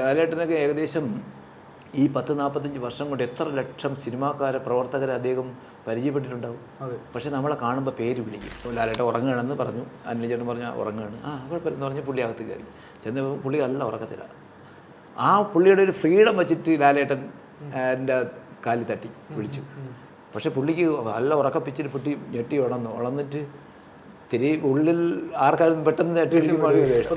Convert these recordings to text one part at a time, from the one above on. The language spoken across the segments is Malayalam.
ലാലേട്ടനൊക്കെ ഏകദേശം ഈ 10-45 വർഷം കൊണ്ട് എത്ര ലക്ഷം സിനിമാക്കാരെ പ്രവർത്തകരെ അദ്ദേഹം പരിചയപ്പെട്ടിട്ടുണ്ടാവും. പക്ഷെ നമ്മളെ കാണുമ്പോൾ പേര് വിളിക്കും. ലാലേട്ടൻ ഉറങ്ങുകയാണെന്ന് പറഞ്ഞു, അനിൽചേട്ടൻ പറഞ്ഞാൽ ഉറങ്ങുകയാണ്, കുഴപ്പമില്ലെന്ന് പറഞ്ഞ് പുള്ളി അകത്ത് കയറി ചെന്ന് പുള്ളി നല്ല ഉറക്കത്തില്ല. ആ പുള്ളിയുടെ ഒരു ഫ്രീഡം വെച്ചിട്ട് ലാലേട്ടൻ എൻ്റെ കാലിൽ തട്ടി വിളിച്ചു. പക്ഷെ പുള്ളിക്ക് നല്ല ഉറക്കപ്പിച്ചിട്ട് പുട്ടി ഞെട്ടി ഉണർന്നിട്ട് തിരി ഉള്ളിൽ ആർക്കാരും പെട്ടെന്ന് നേട്ടിയിരിക്കും.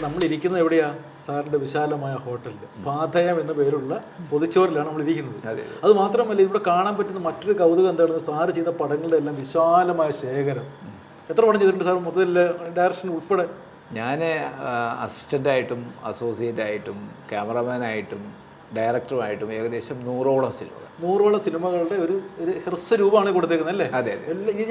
നമ്മളിരിക്കുന്നത് എവിടെയാ? സാറിൻ്റെ വിശാലമായ ഹോട്ടലിൽ പാതയം എന്ന പേരുള്ള പൊതിച്ചോറിലാണ് നമ്മൾ ഇരിക്കുന്നത്. അത് മാത്രമല്ല, ഇവിടെ കാണാൻ പറ്റുന്ന മറ്റൊരു കൗതുകം എന്താണെന്ന്, സാറ് ചെയ്ത പടങ്ങളുടെ എല്ലാം വിശാലമായ ശേഖരം. എത്ര പടം ചെയ്തിട്ടുണ്ട് സാർ മൊത്തത്തിൽ, ഡയറക്ഷൻ ഉൾപ്പെടെ? ഞാൻ അസിസ്റ്റൻ്റായിട്ടും അസോസിയേറ്റായിട്ടും ക്യാമറമാനായിട്ടും ഡയറക്ടറുമായിട്ടും ഏകദേശം 100ഓളം സിനിമകളുടെ ഒരു ഹ്രസ്വരൂപമാണ് കൊടുത്തേക്കുന്നത് അല്ലേ? അതെ.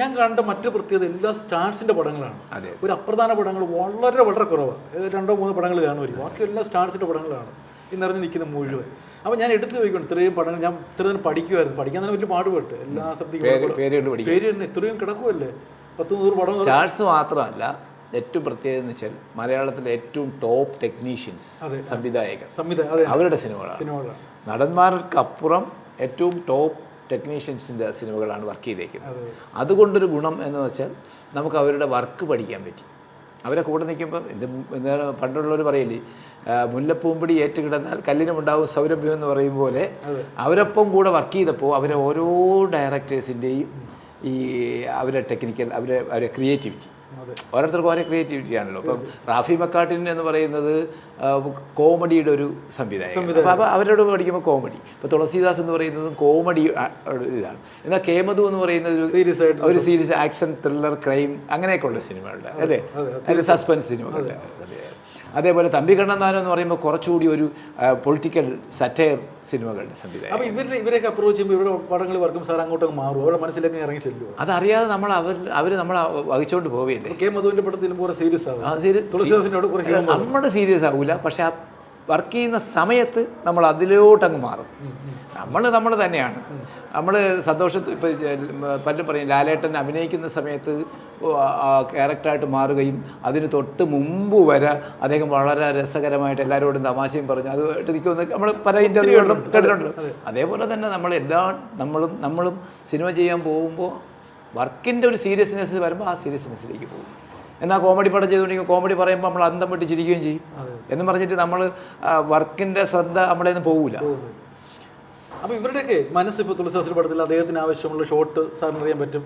ഞാൻ കണ്ട മറ്റു പ്രത്യേകത എല്ലാ സ്റ്റാർസിന്റെ പടങ്ങളാണ്. ഒരു അപ്രധാന പടങ്ങൾ വളരെ കുറവാണ്. 2-3 പടങ്ങൾ കാണുമായിരിക്കും. ബാക്കി എല്ലാ സ്റ്റാർസിന്റെ പടങ്ങളാണ് ഈ നിറഞ്ഞു നിൽക്കുന്ന മുഴുവൻ. അപ്പോൾ ഞാൻ എടുത്തു ചോദിക്കണം, ഇത്രയും പടങ്ങൾ ഞാൻ ഇത്രയും പഠിക്കുമായിരുന്നു. പഠിക്കാൻ തന്നെ വലിയ പാടുപെട്ട് എല്ലാ സബ്ജക്റ്റും പേര് തന്നെ ഇത്രയും കിടക്കുമല്ലേ? 10-100 പടങ്ങൾ. സ്റ്റാർസ് മാത്രമല്ല, ഏറ്റവും പ്രത്യേകത എന്ന് വെച്ചാൽ മലയാളത്തിലെ ഏറ്റവും ടോപ്പ് ടെക്നീഷ്യൻസ്, സംവിധായകർ, അവരുടെ സിനിമകളാണ്. നടന്മാർക്കപ്പുറം ഏറ്റവും ടോപ്പ് ടെക്നീഷ്യൻസിൻ്റെ സിനിമകളാണ് വർക്ക് ചെയ്തേക്കുന്നത്. അതുകൊണ്ടൊരു ഗുണം എന്ന് വെച്ചാൽ നമുക്ക് അവരുടെ വർക്ക് പഠിക്കാൻ പറ്റി. അവരെ കൂടെ നിൽക്കുമ്പോൾ എന്താണ് പണ്ടുള്ളവർ പറയില്ലേ, മുല്ലപ്പൂമ്പടി ഏറ്റുകിടന്നാൽ കല്ലിനുമുണ്ടാവും സൗരഭ്യം എന്ന് പറയും പോലെ, അവരൊപ്പം കൂടെ വർക്ക് ചെയ്തപ്പോൾ അവരെ ഓരോ ഡയറക്ടേഴ്സിൻ്റെയും ഈ അവരുടെ ടെക്നിക്കൽ അവരെ ക്രിയേറ്റിവിറ്റി, ഓരോരുത്തർക്കും ഓരോ ക്രിയേറ്റിവിറ്റി ആണല്ലോ. ഇപ്പം റാഫി മക്കാട്ടിൻ എന്ന് പറയുന്നത് കോമഡിയുടെ ഒരു സംവിധായകൻ. അപ്പോൾ അവരോട് പഠിക്കുമ്പോൾ കോമഡി. ഇപ്പോൾ തുളസീദാസ് എന്ന് പറയുന്നതും കോമഡി ഇതാണ്. എന്നാൽ കേമധു എന്ന് പറയുന്നത് ഒരു സീരീസ് ആക്ഷൻ, ത്രില്ലർ, ക്രൈം അങ്ങനെയൊക്കെയുള്ള സിനിമകളുടെ അല്ലേ, അതിൽ സസ്പെൻസ് സിനിമകളുടെ. അതേപോലെ തമ്പി കണ്ണന്താനം എന്ന് പറയുമ്പോൾ കുറച്ചുകൂടി ഒരു പൊളിറ്റിക്കൽ സറ്റയർ സിനിമകളുടെ സംവിധാനം. അപ്പോൾ ഇവരെയൊക്കെ അപ്രോച്ച് ചെയ്യുമ്പോൾ ഇവിടെ പടങ്ങൾ വർക്കും സാർ അങ്ങോട്ടൊക്കെ മാറും, അവരുടെ മനസ്സിലേക്ക് ഇറങ്ങി ചെല്ലുമോ? അതറിയാതെ അവർ നമ്മളെ വഹിച്ചുകൊണ്ട് പോവുകയല്ലേ. കെ മധുവിൻ്റെ പടത്തിൽ കുറേ സീരിയസ് ആവും, നമ്മുടെ സീരിയസ് ആവില്ല. പക്ഷെ ആ വർക്ക് ചെയ്യുന്ന സമയത്ത് നമ്മൾ അതിലോട്ടങ്ങ് മാറും. നമ്മൾ തന്നെയാണ്. നമ്മൾ സന്തോഷത്തിൽ ഇപ്പോൾ പലരും പറയും ലാലേട്ടൻ അഭിനയിക്കുന്ന സമയത്ത് ക്യാരക്ടറായിട്ട് മാറുകയും അതിന് തൊട്ട് മുമ്പ് വരെ അദ്ദേഹം വളരെ രസകരമായിട്ട് എല്ലാവരോടും തമാശയും പറഞ്ഞു അതുമായിട്ട് നിൽക്കുമെന്ന് നമ്മൾ പല ഇൻ്റർവ്യൂകളിലും കേട്ടിട്ടുണ്ട്. അതേപോലെ തന്നെ നമ്മളും സിനിമ ചെയ്യാൻ പോകുമ്പോൾ വർക്കിൻ്റെ ഒരു സീരിയസ്നെസ് വരുമ്പോൾ ആ സീരിയസ്നെസ്സിലേക്ക് പോകും. എന്നാൽ കോമഡി പടം ചെയ്തുകൊണ്ടിരിക്കും, കോമഡി പറയുമ്പോൾ നമ്മൾ അന്തം വിട്ട് ചിരിക്കുകയും ചെയ്യും എന്ന് പറഞ്ഞിട്ട് നമ്മൾ വർക്കിൻ്റെ ശ്രദ്ധ നമ്മളെ നിന്ന് പോകില്ല. അപ്പോൾ ഇവരുടെയൊക്കെ മനസ്സ്, ഇപ്പോൾ തുളസിദാസിന്റെ പടത്തിൽ അദ്ദേഹത്തിന് ആവശ്യമുള്ള ഷോട്ട് സാറിന് അറിയാൻ പറ്റും,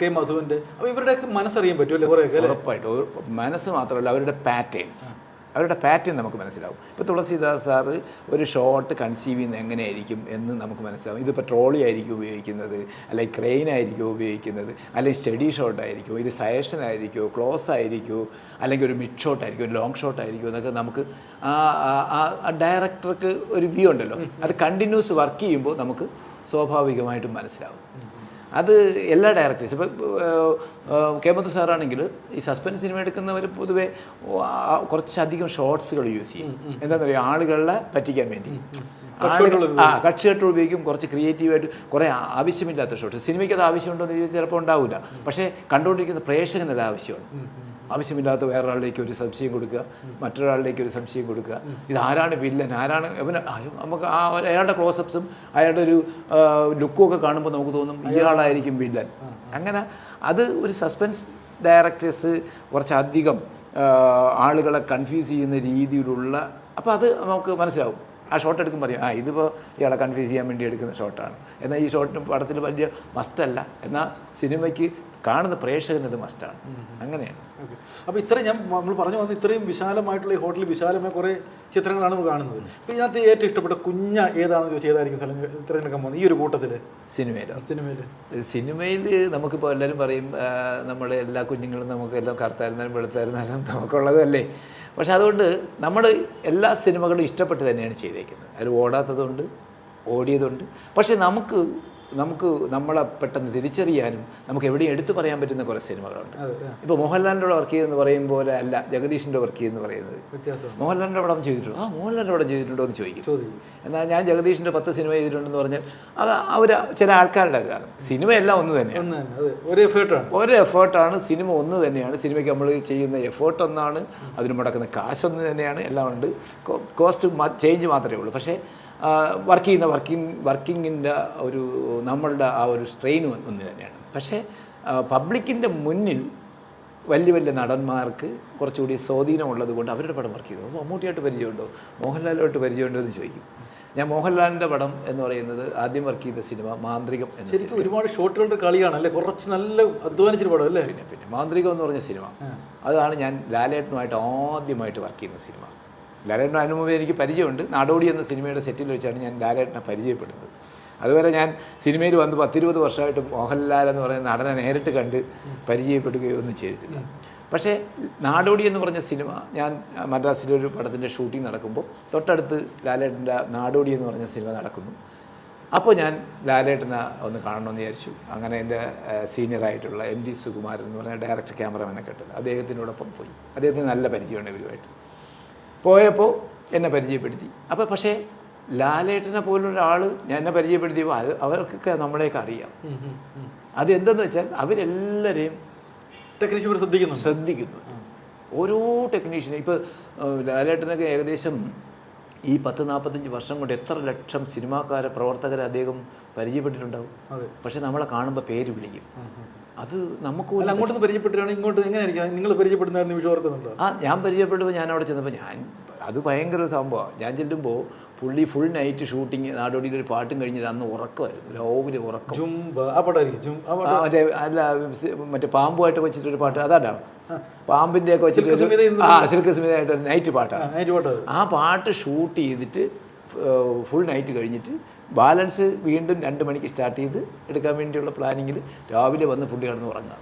കെ മധുവിൻ്റെ. അപ്പോൾ ഇവരുടെയൊക്കെ മനസ്സറിയാൻ പറ്റും അല്ലേ? കുറേയൊക്കെ ഉറപ്പായിട്ടും. മനസ്സ് മാത്രമല്ല, അവരുടെ പാറ്റേൺ നമുക്ക് മനസ്സിലാവും. ഇപ്പോൾ തുളസീദാസ് സാറ് ഒരു ഷോട്ട് കൺസീവ് ചെയ്യുന്നത് എങ്ങനെയായിരിക്കും എന്ന് നമുക്ക് മനസ്സിലാവും. ഇതിപ്പോൾ ട്രോളി ആയിരിക്കും ഉപയോഗിക്കുന്നത്, അല്ലെങ്കിൽ ക്രെയിൻ ആയിരിക്കും ഉപയോഗിക്കുന്നത്, അല്ലെങ്കിൽ സ്റ്റഡി ഷോട്ടായിരിക്കും, ഇത് സയഷൻ ആയിരിക്കുമോ, ക്ലോസ് ആയിരിക്കുമോ, അല്ലെങ്കിൽ ഒരു മിഡ് ഷോട്ട് ആയിരിക്കും, ഒരു ലോങ് ഷോട്ട് ആയിരിക്കും എന്നൊക്കെ നമുക്ക് ആ ഡയറക്ടർക്ക് ഒരു വ്യൂ ഉണ്ടല്ലോ. അത് കണ്ടിന്യൂസ് വർക്ക് ചെയ്യുമ്പോൾ നമുക്ക് സ്വാഭാവികമായിട്ടും മനസ്സിലാവും. അത് എല്ലാ ഡയറക്ടേഴ്സും, ഇപ്പോൾ കേമത്തു സാറാണെങ്കിൽ ഈ സസ്പെൻസ് സിനിമ എടുക്കുന്നവർ പൊതുവെ കുറച്ചധികം ഷോർട്സുകൾ യൂസ് ചെയ്യും. എന്താണെന്ന് പറയുക, ആളുകളെ പറ്റിക്കാൻ വേണ്ടി കട്ട് ഉപയോഗിക്കും. കുറച്ച് ക്രിയേറ്റീവായിട്ട് കുറേ ആവശ്യമില്ലാത്ത ഷോട്ട്. സിനിമയ്ക്ക് അത് ആവശ്യമുണ്ടോ എന്ന് ചോദിച്ചാൽ ചിലപ്പോൾ ഉണ്ടാവില്ല. പക്ഷേ കണ്ടുകൊണ്ടിരിക്കുന്ന പ്രേക്ഷകന് അത് ആവശ്യമാണ്. ആവശ്യമില്ലാത്ത വേറൊരാളിലേക്ക് ഒരു സംശയം കൊടുക്കുക, മറ്റൊരാളിലേക്ക് ഒരു സംശയം കൊടുക്കുക, ഇതാരാണ് വില്ലൻ, ആരാണ് അവന്, നമുക്ക് അയാളുടെ ക്ലോസപ്സും അയാളുടെ ഒരു ലുക്കും ഒക്കെ കാണുമ്പോൾ നമുക്ക് തോന്നും ഇയാളായിരിക്കും വില്ലൻ. അങ്ങനെ അത് ഒരു സസ്പെൻസ് ഡയറക്ടേഴ്സ് കുറച്ചധികം ആളുകളെ കൺഫ്യൂസ് ചെയ്യുന്ന രീതിയിലുള്ള, അപ്പോൾ അത് നമുക്ക് മനസ്സിലാവും. ആ ഷോട്ട് എടുക്കുമ്പോൾ പറയും ഇതിപ്പോൾ ഇയാളെ കൺഫ്യൂസ് ചെയ്യാൻ വേണ്ടി എടുക്കുന്ന ഷോട്ടാണ്. എന്നാൽ ഈ ഷോട്ടിന് പടത്തിൽ വലിയ മസ്റ്റല്ല, എന്നാൽ സിനിമയ്ക്ക് കാണുന്ന പ്രേക്ഷകനത് മസ്റ്റാണ്. അങ്ങനെയാണ്. അപ്പോൾ ഇത്രയും നമ്മൾ പറഞ്ഞു വന്നത് ഇത്രയും വിശാലമായിട്ടുള്ള ഈ ഹോട്ടലിൽ വിശാലമായ കുറേ ചിത്രങ്ങളാണ് നമ്മൾ കാണുന്നത്. അപ്പോൾ ഇതിനകത്ത് ഏറ്റവും ഇഷ്ടപ്പെട്ട കുഞ്ഞ ഏതാണെന്ന് ചോദിച്ചാൽ ഏതായിരിക്കും സ്ഥലം ഇത്രയൊക്കെ പോകുന്നത് ഈ ഒരു കൂട്ടത്തിൽ? സിനിമയിൽ നമുക്കിപ്പോൾ എല്ലാവരും പറയും നമ്മുടെ എല്ലാ കുഞ്ഞുങ്ങളും നമുക്ക് എല്ലാം കറുത്തായിരുന്നാലും വെളുത്തായിരുന്നാലും നമുക്കുള്ളതല്ലേ. പക്ഷെ അതുകൊണ്ട് നമ്മൾ എല്ലാ സിനിമകളും ഇഷ്ടപ്പെട്ട് തന്നെയാണ് ചെയ്തേക്കുന്നത്. അതിൽ ഓടാത്തതുണ്ട്, ഓടിയതുണ്ട്. പക്ഷെ നമുക്ക് നമുക്ക് നമ്മളെ പെട്ടെന്ന് തിരിച്ചറിയാനും നമുക്ക് എവിടെയും എടുത്തു പറയാൻ പറ്റുന്ന കുറേ സിനിമകളുണ്ട്. അതെ, ഇപ്പോൾ മോഹൻലാലിൻ്റെ വർക്ക് ചെയ്യുമെന്ന് പറയും പോലെ അല്ല ജഗദീഷിൻ്റെ വർക്ക് ചെയ്യുമെന്ന് പറയുന്നത്. വ്യത്യാസമാണ്. മോഹൻലാലിൻ്റെ പടം ചെയ്തിട്ടുണ്ടോ? മോഹൻലാലിൻ്റെ പടം ചെയ്തിട്ടുണ്ടോ എന്ന് ചോദിക്കും. ചോദിക്കും. എന്നാൽ ഞാൻ ജഗദീഷിൻ്റെ 10 സിനിമ ചെയ്തിട്ടുണ്ടെന്ന് പറഞ്ഞാൽ അത് അവർ ചില ആൾക്കാരുടെ കാരണം. സിനിമയെല്ലാം ഒന്ന് തന്നെയാണ്, ഒന്ന് തന്നെ, അതെ, ഒരു എഫേർട്ടാണ്. ഒരു എഫേർട്ടാണ്. സിനിമ ഒന്ന് തന്നെയാണ്. സിനിമയ്ക്ക് നമ്മൾ ചെയ്യുന്ന എഫേർട്ട് ഒന്നാണ്, അതിന് മുടക്കുന്ന കാശൊന്ന് തന്നെയാണ്, എല്ലാം ഉണ്ട്. കോസ്റ്റ് ചേഞ്ച് മാത്രമേ ഉള്ളൂ. പക്ഷേ വർക്ക് ചെയ്യുന്ന വർക്കിങ്ങിൻ്റെ ഒരു നമ്മളുടെ ആ ഒരു സ്ട്രെയിൻ ഒന്ന് തന്നെയാണ്. പക്ഷേ പബ്ലിക്കിൻ്റെ മുന്നിൽ വലിയ വലിയ നടന്മാർക്ക് കുറച്ചുകൂടി സ്വാധീനമുള്ളത് കൊണ്ട് അവരുടെ പടം വർക്ക് ചെയ്തു. അപ്പോൾ മമ്മൂട്ടിയായിട്ട് പരിചയമുണ്ടോ, മോഹൻലാലുമായിട്ട് പരിചയമുണ്ടോ എന്ന് ചോദിക്കും. ഞാൻ മോഹൻലാലിൻ്റെ പടം എന്ന് പറയുന്നത് ആദ്യം വർക്ക് ചെയ്ത സിനിമ മാന്ത്രികം എന്ന സിനിമ. ശരിക്കും ഒരുപാട് ഷോട്ടുകളുടെ കളിയാണ് അല്ലേ, കുറച്ച് നല്ല അധ്വാനിച്ചൊരു പടം അല്ലേ. പിന്നെ മാന്ത്രികം എന്ന് പറഞ്ഞ സിനിമ, അതാണ് ഞാൻ ലാലേട്ടനുമായിട്ട് ആദ്യമായിട്ട് വർക്ക് ചെയ്യുന്ന സിനിമ. ലാലേട്ടൻ അതിനു മുമ്പേ എനിക്ക് പരിചയമുണ്ട്. നാടോടി എന്ന സിനിമയുടെ സെറ്റിൽ വെച്ചാണ് ഞാൻ ലാലേട്ടനെ പരിചയപ്പെടുന്നത്. അതുവരെ ഞാൻ സിനിമയിൽ വന്ന് 10-20 വർഷമായിട്ട് മോഹൻലാൽ എന്ന് പറയുന്ന നടനെ നേരിട്ട് കണ്ട് പരിചയപ്പെടുകയോ ഒന്നും ചെയ്തിട്ടില്ല. പക്ഷേ നാടോടി എന്ന് പറഞ്ഞ സിനിമ ഞാൻ മദ്രാസിലൊരു പടത്തിൻ്റെ ഷൂട്ടിംഗ് നടക്കുമ്പോൾ തൊട്ടടുത്ത് ലാലേട്ടൻ്റെ നാടോടി എന്ന് പറഞ്ഞ സിനിമ നടക്കുന്നു. അപ്പോൾ ഞാൻ ലാലേട്ടനെ ഒന്ന് കാണണമെന്ന് വിചാരിച്ചു. അങ്ങനെ എൻ്റെ സീനിയറായിട്ടുള്ള MD സുകുമാരൻ എന്ന് പറഞ്ഞ ഡയറക്ടർ ക്യാമറമാനെ കേട്ടില്ല, അദ്ദേഹത്തിനോടൊപ്പം പോയി. അദ്ദേഹത്തിന് നല്ല പരിചയമുണ്ട് ഇവരുമായിട്ട്. പോയപ്പോൾ എന്നെ പരിചയപ്പെടുത്തി. അപ്പോൾ പക്ഷേ ലാലേട്ടനെ പോലൊരാൾ ഞാൻ എന്നെ പരിചയപ്പെടുത്തിയപ്പോൾ അവർക്കൊക്കെ നമ്മളെയൊക്കെ അറിയാം. അതെന്തെന്ന് വെച്ചാൽ അവരെല്ലാവരെയും ടെക്നീഷ്യന്മാർ ശ്രദ്ധിക്കുന്നു. ഓരോ ടെക്നീഷ്യനും. ഇപ്പോൾ ലാലേട്ടനൊക്കെ ഏകദേശം ഈ 10-45 വർഷം കൊണ്ട് എത്ര ലക്ഷം സിനിമാക്കാരെ പ്രവർത്തകരെ അദ്ദേഹം പരിചയപ്പെട്ടിട്ടുണ്ടാവും. പക്ഷെ നമ്മളെ കാണുമ്പോൾ പേര് വിളിക്കും. അത് നമുക്ക് അങ്ങോട്ട് പരിചയപ്പെട്ടിട്ടാണ് ഇങ്ങോട്ട് എങ്ങനെയായിരിക്കും നിങ്ങൾ പരിചയപ്പെടുന്ന നിമിഷം ഓർക്കുന്നുണ്ടോ? ഞാൻ പരിചയപ്പെടുമ്പോൾ ഞാൻ അവിടെ ചെന്നപ്പോൾ അത് ഭയങ്കര ഒരു സംഭവമാണ്. ഞാൻ ചെല്ലുമ്പോൾ പുള്ളി ഫുൾ നൈറ്റ് ഷൂട്ടിങ്, നാടോടിയിൽ ഒരു പാട്ടും കഴിഞ്ഞിട്ട് അന്ന് ഉറക്കമായിരുന്നു, രാവിലെ ഉറക്കം. മറ്റേ പാമ്പുമായിട്ട് വെച്ചിട്ടൊരു പാട്ട്, അതാ പാമ്പിൻ്റെ ഒക്കെ വെച്ചിട്ട് സിൽക്ക് സ്മിതയായിട്ട് നൈറ്റ് പാട്ടാണ്. ആ പാട്ട് ഷൂട്ട് ചെയ്തിട്ട് ഫുൾ നൈറ്റ് കഴിഞ്ഞിട്ട് ബാലൻസ് വീണ്ടും 2 മണിക്ക് സ്റ്റാർട്ട് ചെയ്ത് എടുക്കാൻ വേണ്ടിയുള്ള പ്ലാനിങ്ങിൽ രാവിലെ വന്ന് പുള്ളി കിടന്ന് ഉറങ്ങാം.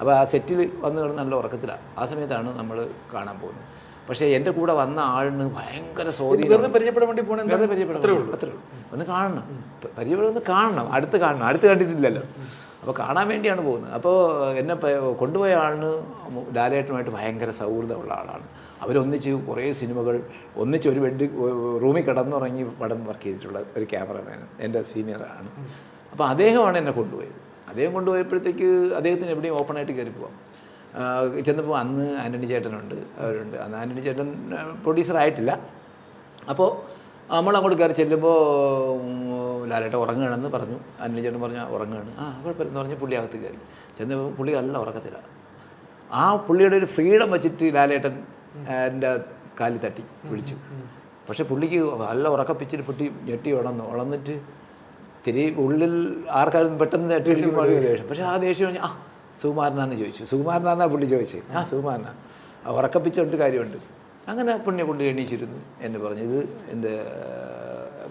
അപ്പോൾ ആ സെറ്റിൽ വന്ന് കിടന്ന് നല്ല ഉറക്കത്തിലാണ്. ആ സമയത്താണ് നമ്മൾ കാണാൻ പോകുന്നത്. പക്ഷേ എൻ്റെ കൂടെ വന്ന ആളിന് ഭയങ്കര സ്വാധീനം. പരിചയപ്പെടാൻ വേണ്ടി അത്രേ ഉള്ളൂ. ഒന്ന് കാണണം, ഒന്ന് കാണണം, അടുത്ത് കണ്ടിട്ടില്ലല്ലോ. അപ്പോൾ കാണാൻ വേണ്ടിയാണ് പോകുന്നത്. അപ്പോൾ എന്നെ കൊണ്ടുപോയ ആളിന് ലാലേട്ടനുമായിട്ട് ഭയങ്കര സൗഹൃദമുള്ള ആളാണ്. അവരൊന്നിച്ച് കുറേ സിനിമകൾ ഒന്നിച്ച് ഒരു റൂമിൽ കിടന്നുറങ്ങി പടം വർക്ക് ചെയ്തിട്ടുള്ള ഒരു ക്യാമറമാൻ എൻ്റെ സീനിയറാണ്. അപ്പോൾ അദ്ദേഹമാണ് എന്നെ കൊണ്ടുപോയത്. അദ്ദേഹം കൊണ്ടുപോയപ്പോഴത്തേക്ക് അദ്ദേഹത്തിന് എവിടെയും ഓപ്പണായിട്ട് കയറി പോവാം. ചെന്നപ്പോൾ അന്ന് ആൻ്റണി ചേട്ടനുണ്ട്, അവരുണ്ട്. അന്ന് ആൻ്റണി ചേട്ടൻ പ്രൊഡ്യൂസറായിട്ടില്ല. അപ്പോൾ നമ്മളങ്ങോട്ട് കയറി ചെല്ലുമ്പോൾ ലാലേട്ടൻ ഉറങ്ങുകയാണെന്ന് പറഞ്ഞു. ആൻ്റണി ചേട്ടൻ പറഞ്ഞു ഉറങ്ങുകയാണ്. കുഴപ്പമില്ലെന്ന് പറഞ്ഞ് പുള്ളി അകത്ത് കയറി. ചെന്നപ്പോൾ പുള്ളി നല്ല ഉറക്കത്തില്ല. ആ പുള്ളിയുടെ ഒരു ഫ്രീഡം വെച്ചിട്ട് ലാലേട്ടൻ എൻ്റെ കാലിൽ തട്ടി വിളിച്ചു. പക്ഷേ പുള്ളിക്ക് നല്ല ഉറക്കപ്പിച്ചിട്ട് പൊട്ടി ഞെട്ടി ഉണന്നിട്ട് തിരി ഉള്ളിൽ ആർക്കാരും പെട്ടെന്ന് തട്ടിയിരിക്കുമ്പോൾ ദേഷ്യം. പക്ഷേ ആ ദേഷ്യം കഴിഞ്ഞാൽ സുകുമാരനാന്ന് ചോദിച്ചു. സുകുമാരനാന്നാ പുള്ളി ചോദിച്ചത്. സുകുമാരനാ, ഉറക്കപ്പിച്ചുകൊണ്ട് കാര്യമുണ്ട്. അങ്ങനെ പുള്ളി എണീച്ചിരുന്നു. എന്നെ പറഞ്ഞു, ഇത് എൻ്റെ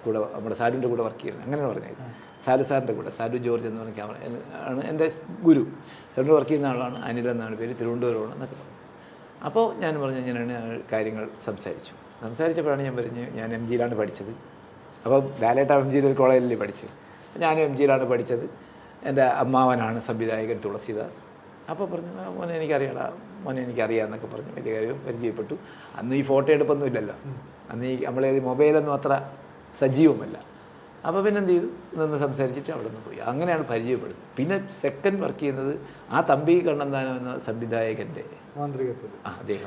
കൂടെ നമ്മുടെ സാലുവിൻ്റെ കൂടെ വർക്ക് ചെയ്യുന്നത്, അങ്ങനെ പറഞ്ഞത്. സാലു സാറിൻ്റെ കൂടെ, സാലു ജോർജ് എന്ന് പറഞ്ഞ ക്യാമറ ആണ് എൻ്റെ ഗുരു. സാറിൻ്റെ വർക്ക് ചെയ്യുന്ന ആളാണ്, അനിൽ എന്നാണ് പേര്, തിരുവനന്തപുരമാണ് എന്നൊക്കെ പറഞ്ഞു. അപ്പോൾ ഞാൻ പറഞ്ഞു ഇങ്ങനെയാണ് കാര്യങ്ങൾ സംസാരിച്ചപ്പോഴാണ് ഞാൻ പറഞ്ഞു ഞാൻ MGയിലാണ് പഠിച്ചത്. അപ്പോൾ ലാലേട്ട MGയിൽ ഒരു കോളേജിൽ പഠിച്ചത്, ഞാനും MGയിലാണ് പഠിച്ചത്. എൻ്റെ അമ്മാവനാണ് സംവിധായകൻ തുളസിദാസ്. അപ്പോൾ പറഞ്ഞു മോനെ എനിക്കറിയാമെന്നൊക്കെ പറഞ്ഞു. വലിയ കാര്യം പരിചയപ്പെട്ടു. അന്ന് ഈ ഫോട്ടോ എടുപ്പൊന്നും ഇല്ലല്ലോ, അന്ന് ഈ നമ്മളെ മൊബൈലൊന്നും അത്ര സജീവമല്ല. അപ്പോൾ പിന്നെ എന്ത് ചെയ്തു, നിന്ന് സംസാരിച്ചിട്ട് അവിടെ നിന്ന് പോയി. അങ്ങനെയാണ് പരിചയപ്പെടുന്നത്. പിന്നെ സെക്കൻഡ് വർക്ക് ചെയ്യുന്നത് ആ തമ്പി കണ്ണന്താനം എന്ന സംവിധായകൻ്റെ മാന്ത്രികത്തിൽ. അദ്ദേഹം